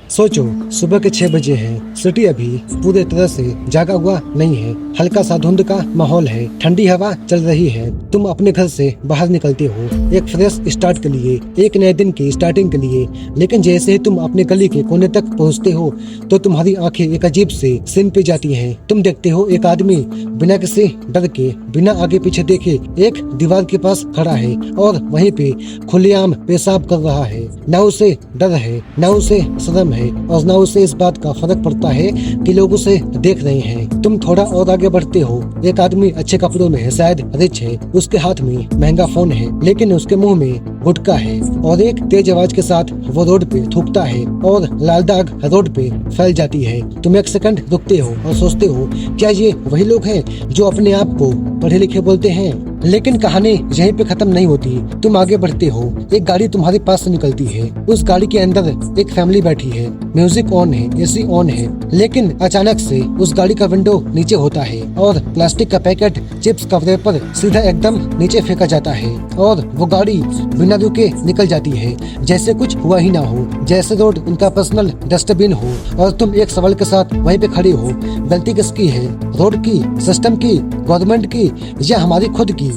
सोचो, सुबह के 6 बजे हैं। सिटी अभी पूरे तरह से जागा हुआ नहीं है। हल्का सा धुंध का माहौल है। ठंडी हवा चल रही है। तुम अपने घर से बाहर निकलते हो एक फ्रेश स्टार्ट के लिए, एक नए दिन की स्टार्टिंग के लिए। लेकिन जैसे ही तुम अपने गली के कोने तक पहुंचते हो तो तुम्हारी आंखें एक अजीब से सीन पे जाती हैं। तुम देखते हो एक आदमी बिना किसी डर के, बिना आगे पीछे देखे एक दीवार के पास खड़ा है और वहीं पे खुलेआम पेशाब कर रहा है। न उसे डर है, न उसे शर्म है और न उसे इस बात का फर्क पड़ता है कि लोग उसे देख रहे हैं। तुम थोड़ा और आगे बढ़ते हो। एक आदमी अच्छे कपड़ों में है, शायद रिच है। उसके हाथ में महंगा फोन है, लेकिन उसके मुंह में गुटखा है और एक तेज आवाज के साथ वो रोड पे थूकता है और लाल दाग रोड पे फैल जाती है। तुम एक सेकंड रुकते हो और सोचते हो, क्या ये वही लोग हैं जो अपने आप को पढ़े लिखे बोलते हैं? लेकिन कहानी यहीं पे खत्म नहीं होती। तुम आगे बढ़ते हो। एक गाड़ी तुम्हारे पास से निकलती है। उस गाड़ी के अंदर एक फैमिली बैठी है। म्यूजिक ऑन है, एसी ऑन है। लेकिन अचानक से उस गाड़ी का विंडो नीचे होता है और प्लास्टिक का पैकेट, चिप्स का रैपर सीधा एकदम नीचे फेंका जाता है और वो गाड़ी बिना रुके निकल जाती है, जैसे कुछ हुआ ही ना हो, जैसे रोड उनका पर्सनल डस्टबिन हो। और तुम एक सवाल के साथ वहीं पे खड़े हो। गलती किसकी है? रोड की, सिस्टम की, गवर्नमेंट की या हमारी खुद की?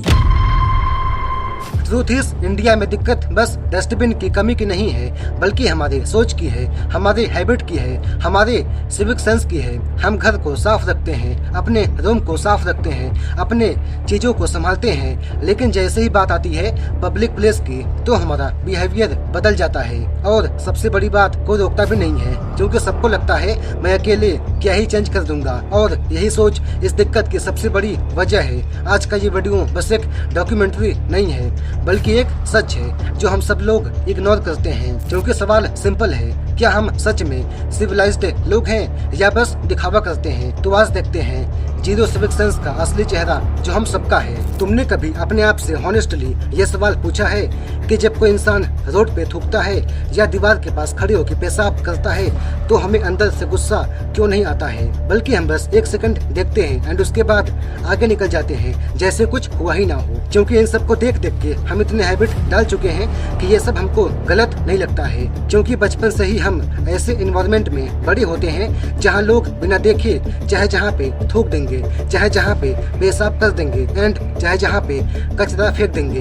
ट्रूथ इज, इंडिया में दिक्कत बस डस्टबिन की कमी की नहीं है, बल्कि हमारे सोच की है, हमारे हैबिट की है, हमारे सिविक सेंस की है। हम घर को साफ रखते हैं, अपने रूम को साफ रखते हैं, अपने चीजों को संभालते हैं, लेकिन जैसे ही बात आती है पब्लिक प्लेस की तो हमारा बिहेवियर बदल जाता है। और सबसे बड़ी बात, कोई रोकता भी नहीं है, क्योंकि सबको लगता है मैं अकेले क्या ही चेंज कर दूंगा। और यही सोच इस दिक्कत की सबसे बड़ी वजह है। आज का ये वीडियो बस एक डॉक्यूमेंट्री नहीं है, बल्कि एक सच है जो हम सब लोग इग्नोर करते हैं। क्योंकि सवाल सिंपल है, क्या हम सच में सिविलाइज्ड लोग हैं या बस दिखावा करते हैं? तो आज देखते हैं जीरो सिविक सेंस का असली चेहरा जो हम सबका है। तुमने कभी अपने आप से हॉनेस्टली ये सवाल पूछा है कि जब कोई इंसान रोड पे थूकता है या दीवार के पास खड़े होकर पेशाब करता है तो हमें अंदर से गुस्सा क्यों नहीं आता है, बल्कि हम बस एक सेकंड देखते हैं एंड उसके बाद आगे निकल जाते हैं जैसे कुछ हुआ ही ना हो? क्योंकि इन सबको देख देख के हम इतने हैबिट डाल चुके हैं कि ये सब हमको गलत नहीं लगता है। क्योंकि बचपन से ही हम ऐसे इन्वायरमेंट में बड़े होते हैं जहाँ लोग बिना देखे चाहे जहाँ पे थूक देंगे, चाहे जहाँ पे पेशाब कर देंगे एंड चाहे जहाँ पे कचरा फेंक देंगे।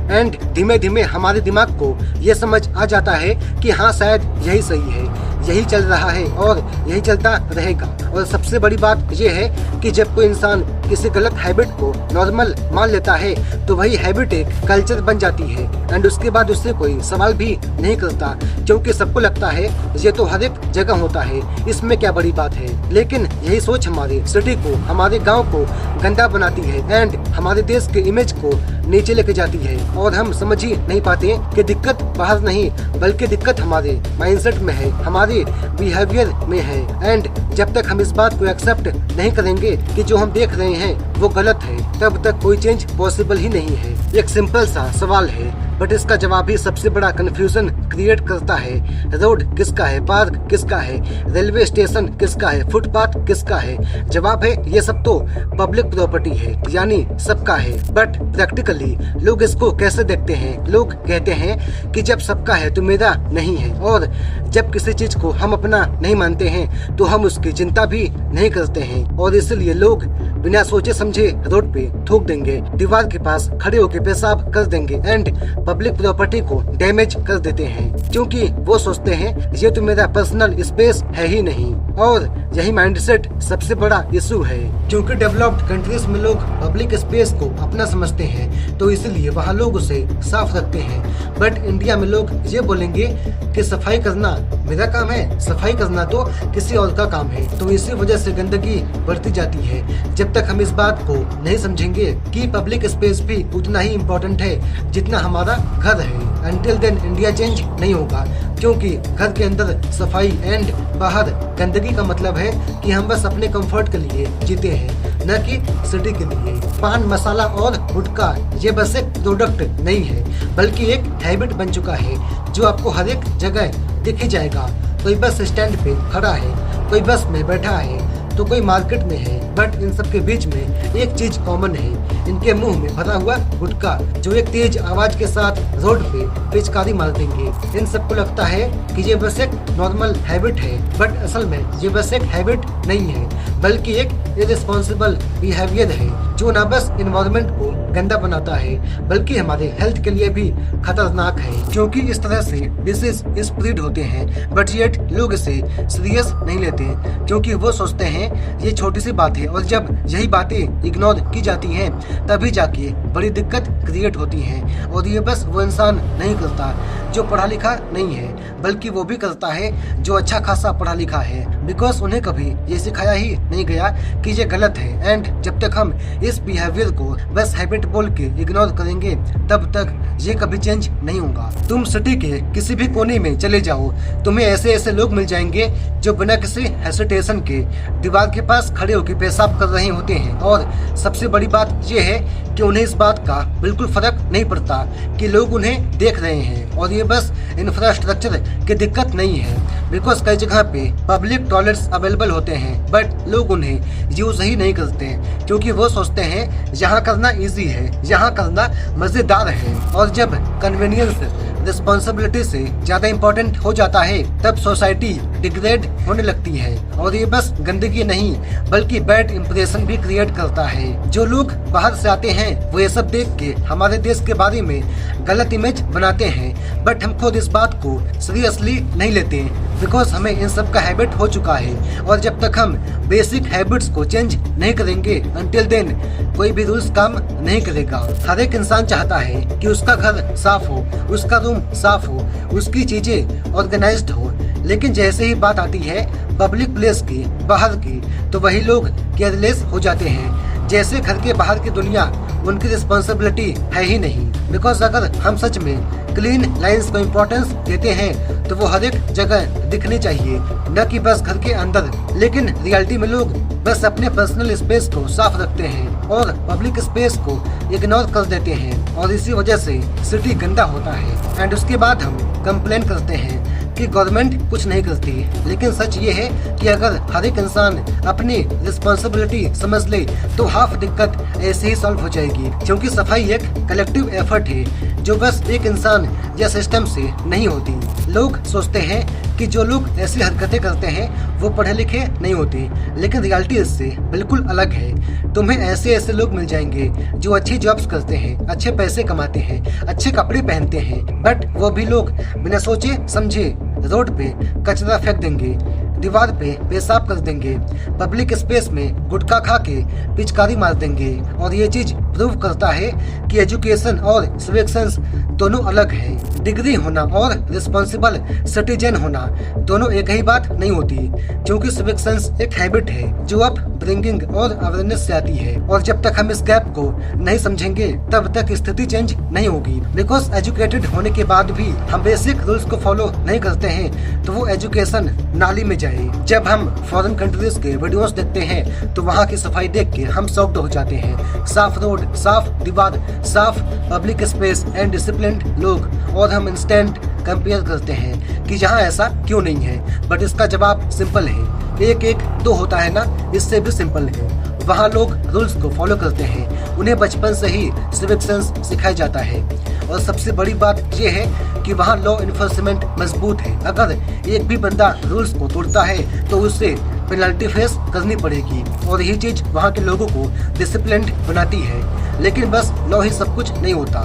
एंड धीमे धीमे हमारे दिमाग को ये समझ आ जाता है कि हाँ, शायद यही सही है, यही चल रहा है और यही चलता रहेगा। और सबसे बड़ी बात ये है कि जब कोई इंसान किसी गलत हैबिट को नॉर्मल मान लेता है तो वही हैबिट एक कल्चर बन जाती है एंड उसके बाद उससे कोई सवाल भी नहीं करता, क्योंकि सबको लगता है ये तो हर एक जगह होता है, इसमें क्या बड़ी बात है। लेकिन यही सोच हमारे सिटी को, हमारे गाँव को गंदा बनाती है एंड हमारे देश के इमेज को नीचे लेके जाती है। और हम समझ ही नहीं पाते कि दिक्कत बाहर नहीं, बल्कि दिक्कत हमारे माइंडसेट में है, हमारे बिहेवियर में है। एंड जब तक हम इस बात को एक्सेप्ट नहीं करेंगे कि जो हम देख रहे हैं वो गलत है, तब तक कोई चेंज पॉसिबल ही नहीं है। एक सिंपल सा सवाल है, बट इसका जवाब ही सबसे बड़ा कंफ्यूजन क्रिएट करता है। रोड किसका है? पार्क किसका है? रेलवे स्टेशन किसका है? फुटपाथ किसका है? जवाब है ये सब तो पब्लिक प्रॉपर्टी है, यानी सबका है। बट प्रैक्टिकली लोग इसको कैसे देखते हैं? लोग कहते हैं कि जब सबका है तो मेरा नहीं है, और जब किसी चीज को हम अपना नहीं मानते हैं तो हम उसकी चिंता भी नहीं करते हैं। और इसलिए लोग बिना सोचे समझे रोड पे थूक देंगे, दीवार के पास खड़े होकर पेशाब कर देंगे एंड पब्लिक प्रॉपर्टी को डैमेज कर देते हैं, क्योंकि वो सोचते हैं ये तो मेरा पर्सनल स्पेस है ही नहीं। और यही माइंडसेट सबसे बड़ा इशू है, क्योंकि डेवलप्ड कंट्रीज में लोग पब्लिक स्पेस को अपना समझते हैं तो इसलिए वहाँ लोग उसे साफ रखते हैं। बट इंडिया में लोग ये बोलेंगे कि सफाई करना मेरा काम है, सफाई करना तो किसी और का काम है। तो इसी वजह से गंदगी बढ़ती जाती है। जब तक हम इस बात को नहीं समझेंगे कि पब्लिक स्पेस भी उतना ही इम्पोर्टेंट है जितना हमारा घर है, अंटिल देन इंडिया चेंज नहीं होगा। क्योंकि घर के अंदर सफाई एंड बाहर गंदगी का मतलब है कि हम बस अपने कंफर्ट के लिए जीते हैं, न कि सिटी के लिए। पान मसाला और गुटखा ये बस एक प्रोडक्ट नहीं है, बल्कि एक हैबिट बन चुका है जो आपको हर एक जगह दिख ही जाएगा। कोई बस स्टैंड पे खड़ा है, कोई बस में बैठा है, तो कोई मार्केट में है, बट इन सब के बीच में एक चीज कॉमन है, इनके मुंह में भरा हुआ गुटखा, जो एक तेज आवाज के साथ रोड पे पिचकारी मार देंगे। इन सबको लगता है कि ये बस एक नॉर्मल हैबिट है, बट असल में ये बस एक हैबिट नहीं है, बल्कि एक इररिस्पॉन्सिबल बिहेवियर है, जो न बस इन्वायरमेंट को गंदा बनाता है बल्कि हमारे हेल्थ के लिए भी खतरनाक है। क्योंकि इस तरह से डिसीज स्प्रेड होते हैं, बट येट लोग इसे सीरियस नहीं लेते, क्योंकि वो सोचते हैं ये छोटी सी बात है, और जब यही बातें इग्नोर की जाती हैं तभी जाके बड़ी दिक्कत क्रिएट होती है। और ये बस वो इंसान नहीं करता जो पढ़ा लिखा नहीं है, बल्कि वो भी करता है जो अच्छा खासा पढ़ा लिखा है, बिकॉज उन्हें कभी ये सिखाया ही नहीं गया कि ये गलत है। एंड जब तक हम इस बिहेवियर को बस हैबिट बोल के इग्नोर करेंगे तब तक ये कभी चेंज नहीं होगा। तुम सिटी के किसी भी कोने में चले जाओ, तुम्हें ऐसे ऐसे लोग मिल जाएंगे जो बिना किसी हेसिटेशन के दीवार के पास खड़े होकर पेशाब कर रहे होते हैं। और सबसे बड़ी बात ये है कि उन्हें इस बात का बिल्कुल फर्क नहीं पड़ता कि लोग उन्हें देख रहे हैं। और ये बस इंफ्रास्ट्रक्चर की दिक्कत नहीं है, बिकॉज कई जगह पे पब्लिक टॉयलेट्स अवेलेबल होते हैं, बट लोग उन्हें यूज ही नहीं करते, क्योंकि वो सोचते हैं यहाँ करना इजी है, यहाँ करना मजेदार है। और जब कन्वीनियंस रिस्पॉन्सिबिलिटी से ज्यादा इम्पोर्टेंट हो जाता है तब सोसाइटी डिग्रेड होने लगती है। और ये बस गंदगी नहीं बल्कि बैड इम्प्रेशन भी क्रिएट करता है। जो लोग बाहर से आते हैं वो ये सब देख के हमारे देश के बारे में गलत इमेज बनाते हैं, बट हम खुद इस बात को सीरियसली नहीं लेते, बिकॉज हमें इन सब का हैबिट हो चुका है। और जब तक हम बेसिक हैबिट्स को चेंज नहीं करेंगे, अंटिल देन कोई भी रूल्स काम नहीं करेगा। हर एक इंसान चाहता है कि उसका घर साफ हो, उसका रूम साफ हो, उसकी चीजें ऑर्गेनाइज्ड हो, लेकिन जैसे ही बात आती है पब्लिक प्लेस की, बाहर की, तो वही लोग केयरलेस हो जाते हैं, जैसे घर के बाहर की दुनिया उनकी रिस्पॉन्सिबिलिटी है ही नहीं। बिकॉज अगर हम सच में क्लीन लाइंस को इम्पोर्टेंस देते हैं तो वो हर एक जगह दिखनी चाहिए, न कि बस घर के अंदर। लेकिन रियलिटी में लोग बस अपने पर्सनल स्पेस को साफ रखते हैं और पब्लिक स्पेस को इग्नोर कर देते हैं, और इसी वजह से सिटी गंदा होता है। एंड उसके बाद हम कंप्लेन करते हैं कि गवर्नमेंट कुछ नहीं करती, लेकिन सच ये है कि अगर हर एक इंसान अपनी रिस्पॉन्सिबिलिटी समझ ले तो हाफ दिक्कत ऐसे ही सॉल्व हो जाएगी। क्योंकि सफाई एक कलेक्टिव एफर्ट है जो बस एक इंसान या सिस्टम से नहीं होती। लोग सोचते हैं कि जो लोग ऐसी हरकतें करते हैं वो पढ़े लिखे नहीं होते, लेकिन रियलिटी इससे बिल्कुल अलग है। तुम्हें ऐसे ऐसे लोग मिल जाएंगे जो अच्छी जॉब्स करते हैं, अच्छे पैसे कमाते हैं, अच्छे कपड़े पहनते हैं, बट वो भी लोग बिना सोचे समझे रोड पे कचरा फेंक देंगे, दीवार पे पेशाब कर देंगे, पब्लिक स्पेस में गुटखा खा के पिचकारी मार देंगे। और ये चीज प्रूव करता है कि एजुकेशन और सिविक सेंस दोनों अलग है। डिग्री होना और रिस्पॉन्सिबल सिटीजन होना दोनों एक ही बात नहीं होती, क्योंकि सिविक सेंस एक हैबिट है जो अब ब्रिंगिंग और अवेयरनेस से आती है। और जब तक हम इस गैप को नहीं समझेंगे तब तक स्थिति चेंज नहीं होगी। बिकॉज एजुकेटेड होने के बाद भी हम बेसिक रूल्स को फॉलो नहीं करते हैं तो वो एजुकेशन नाली में जाए। जब हम फॉरेन कंट्रीज के वीडियोस देखते हैं तो वहाँ की सफाई देख के हम शॉक्ड हो जाते हैं। साफ रोड, साफ दीवार, साफ पब्लिक स्पेस एंड डिसिप्लिन्ड लोग, और हम इंस्टेंट कंपेयर करते हैं कि यहाँ ऐसा क्यों नहीं है। बट इसका जवाब सिंपल है, 1-1-2 होता है ना, इससे भी सिंपल है। वहाँ लोग रूल्स को फॉलो करते हैं, उन्हें बचपन से ही सिविक सेंस सिखाया जाता है। और सबसे बड़ी बात यह है कि वहाँ लॉ इन्फोर्समेंट मजबूत है। अगर एक भी बंदा रूल्स को तोड़ता है तो उससे पेनल्टी फेस करनी पड़ेगी, और यही चीज वहाँ के लोगों को डिसिप्लिन्ड बनाती है। लेकिन बस लॉ ही सब कुछ नहीं होता,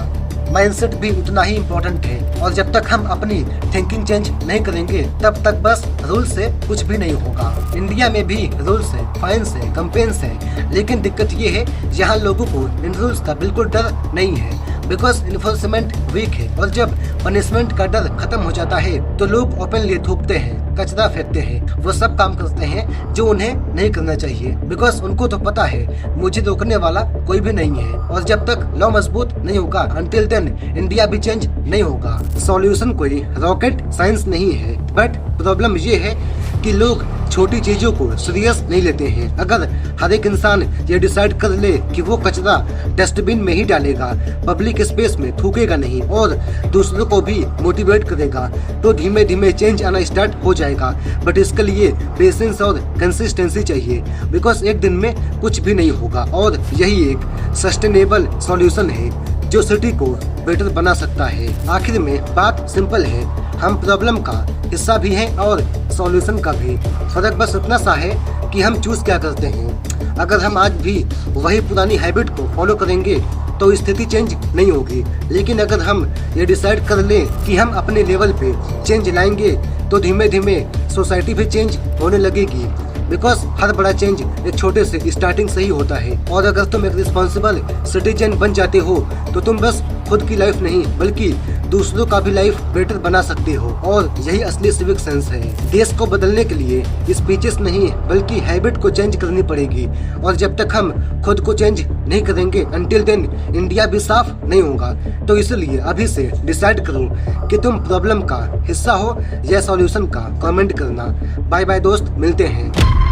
माइंडसेट भी उतना ही इम्पोर्टेंट है। और जब तक हम अपनी थिंकिंग चेंज नहीं करेंगे तब तक बस रूल से कुछ भी नहीं होगा। इंडिया में भी रूल्स है, फाइन्स है, कंपेन्स है, लेकिन दिक्कत ये है यहाँ लोगों को इन रूल्स का बिल्कुल डर नहीं है, बिकॉज इन्फोर्समेंट वीक है। और जब पनिशमेंट का डर खत्म हो जाता है तो लोग ओपनली थूकते हैं, कचरा फेंकते हैं, वो सब काम करते हैं जो उन्हें नहीं करना चाहिए, बिकॉज उनको तो पता है मुझे रोकने वाला कोई भी नहीं है। और जब तक लॉ मजबूत नहीं होगा, अंटिल देन इंडिया भी चेंज नहीं होगा। सॉल्यूशन कोई रॉकेट साइंस नहीं है, बट प्रॉब्लम ये है कि लोग छोटी चीजों को सीरियस नहीं लेते हैं। अगर हर एक इंसान ये डिसाइड कर ले कि वो कचरा डस्टबिन में ही डालेगा, पब्लिक स्पेस में थूकेगा नहीं और दूसरों को भी मोटिवेट करेगा, तो धीमे धीमे चेंज आना स्टार्ट हो जाएगा। बट इसके लिए पेशेंस और कंसिस्टेंसी चाहिए, बिकॉज एक दिन में कुछ भी नहीं होगा और यही एक सस्टेनेबल सॉल्यूशन है जो सिटी को बेटर बना सकता है। आखिर में बात सिंपल है, हम प्रॉब्लम का हिस्सा भी हैं और सॉल्यूशन का भी। फर्क बस इतना सा है कि हम चूज क्या करते हैं। अगर हम आज भी वही पुरानी हैबिट को फॉलो करेंगे तो स्थिति चेंज नहीं होगी, लेकिन अगर हम ये डिसाइड कर लें कि हम अपने लेवल पे चेंज लाएंगे तो धीमे धीमे सोसाइटी भी चेंज होने लगेगी। बिकॉज हर बड़ा चेंज एक छोटे से स्टार्टिंग से ही होता है। और अगर तुम एक रिस्पॉन्सिबल सिटीजन बन जाते हो तो तुम बस खुद की लाइफ नहीं बल्कि दूसरों का भी लाइफ बेटर बना सकते हो, और यही असली सिविक सेंस है। देश को बदलने के लिए स्पीचेस नहीं बल्कि हैबिट को चेंज करनी पड़ेगी, और जब तक हम खुद को चेंज नहीं करेंगे अनटिल देन इंडिया भी साफ नहीं होगा। तो इसलिए अभी से डिसाइड करो कि तुम प्रॉब्लम का हिस्सा हो या सॉल्यूशन का। कमेंट करना। बाय बाय दोस्त, मिलते हैं।